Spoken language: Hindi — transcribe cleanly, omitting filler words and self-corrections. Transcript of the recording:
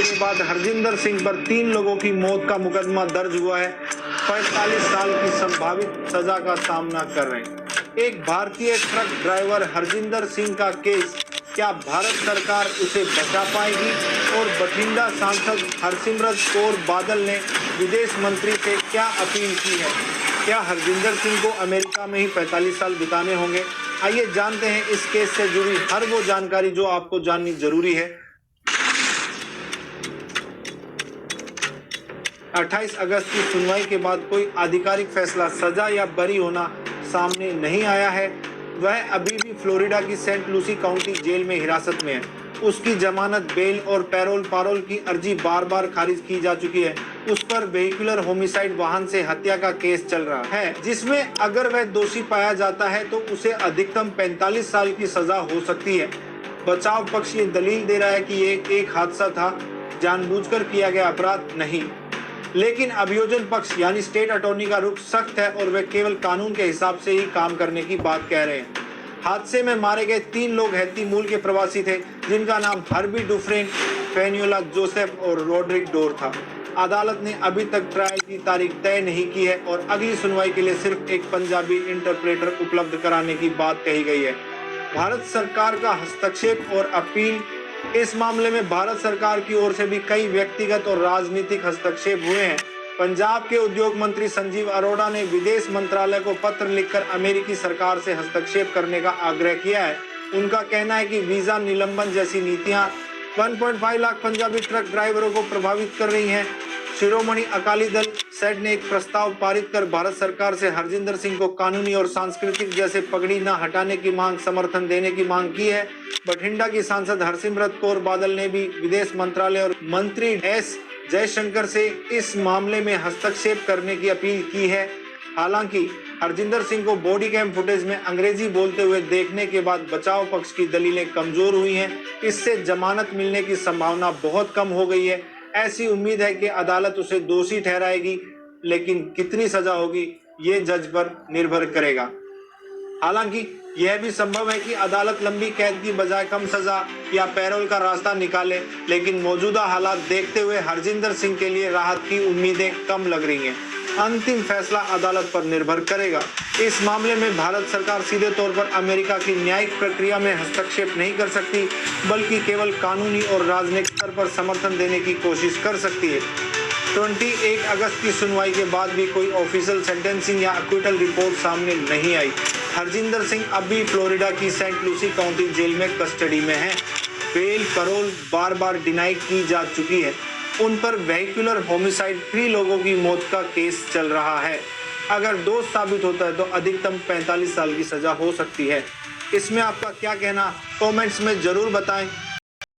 के बाद हरजिंदर सिंह पर 3 लोगों की मौत का मुकदमा दर्ज हुआ है। 45 साल की संभावित सजा का सामना कर रहे हैं। एक भारतीय ट्रक ड्राइवर हरजिंदर सिंह का केस, क्या भारत सरकार उसे बचा पाएगी? और बठिंडा सांसद हरसिमरत कौर बादल ने विदेश मंत्री से क्या अपील की है? क्या हरजिंदर सिंह को अमेरिका में ही 45 साल बिताने होंगे? आइए जानते हैं इस केस से जुड़ी हर वो जानकारी जो आपको जाननी जरूरी है। 28 अगस्त की सुनवाई के बाद कोई आधिकारिक फैसला, सजा या बरी होना सामने नहीं आया है। वह अभी भी फ्लोरिडा की सेंट लूसी काउंटी जेल में हिरासत में है। उसकी जमानत, बेल और पैरोल की अर्जी बार बार खारिज की जा चुकी है। उस पर वेहिकुलर होमिसाइड, वाहन से हत्या का केस चल रहा है, जिसमें अगर वह दोषी पाया जाता है तो उसे अधिकतम 45 साल की सजा हो सकती है। बचाव पक्ष ये दलील दे रहा है कि ये एक हादसा था, जानबूझकर किया गया अपराध नहीं। लेकिन अभियोजन पक्ष यानी स्टेट अटॉर्नी का रुख सख्त है और वे केवल कानून के हिसाब से ही काम करने की बात कह रहे हैं। हादसे में मारे गए 3 लोग हैती मूल के प्रवासी थे, जिनका नाम हर्बी डुफ्रेन, फेन्योला जोसेफ और रोड्रिक डोर था। अदालत ने अभी तक ट्रायल की तारीख तय नहीं की है और अगली सुनवाई के लिए सिर्फ एक पंजाबी इंटरप्रेटर उपलब्ध कराने की बात कही गई है। भारत सरकार का हस्तक्षेप और अपील। इस मामले में भारत सरकार की ओर से भी कई व्यक्तिगत और राजनीतिक हस्तक्षेप हुए हैं। पंजाब के उद्योग मंत्री संजीव अरोड़ा ने विदेश मंत्रालय को पत्र लिखकर अमेरिकी सरकार से हस्तक्षेप करने का आग्रह किया है। उनका कहना है कि वीजा निलंबन जैसी नीतियां 1.5 लाख पंजाबी ट्रक ड्राइवरों को प्रभावित कर रही हैं। शिरोमणि अकाली दल सेट ने एक प्रस्ताव पारित कर भारत सरकार से हरजिंदर सिंह को कानूनी और सांस्कृतिक जैसे पगड़ी न हटाने की मांग, समर्थन देने की मांग की है। बठिंडा की सांसद हरसिमरत कौर बादल ने भी विदेश मंत्रालय और मंत्री एस जयशंकर से इस मामले में हस्तक्षेप करने की अपील की है। हालांकि हरजिंदर सिंह को बॉडी कैम फुटेज में अंग्रेजी बोलते हुए देखने के बाद बचाव पक्ष की दलीलें कमजोर हुई हैं। इससे जमानत मिलने की संभावना बहुत कम हो गई है। ऐसी उम्मीद है कि अदालत उसे दोषी ठहराएगी, लेकिन कितनी सजा होगी ये जज पर निर्भर करेगा। हालांकि यह भी संभव है कि अदालत लंबी कैद की बजाय कम सजा या पैरोल का रास्ता निकाले, लेकिन मौजूदा हालात देखते हुए हरजिंदर सिंह के लिए राहत की उम्मीदें कम लग रही हैं। अंतिम फैसला अदालत पर निर्भर करेगा। इस मामले में भारत सरकार सीधे तौर पर अमेरिका की न्यायिक प्रक्रिया में हस्तक्षेप नहीं कर सकती, बल्कि केवल कानूनी और राजनीतिक स्तर पर समर्थन देने की कोशिश कर सकती है। 21 अगस्त की सुनवाई के बाद भी कोई ऑफिशियल सेंटेंसिंग या एक्विटल रिपोर्ट सामने नहीं आई। हरजिंदर सिंह अब भी फ्लोरिडा की सेंट लूसी काउंटी जेल में कस्टडी में है। बेल, पैरोल बार बार डिनाई की जा चुकी है। उन पर वेहिकुलर होमिसाइड, 3 लोगों की मौत का केस चल रहा है। अगर दोष साबित होता है तो अधिकतम 45 साल की सजा हो सकती है। इसमें आपका क्या कहना, कमेंट्स में जरूर बताएं।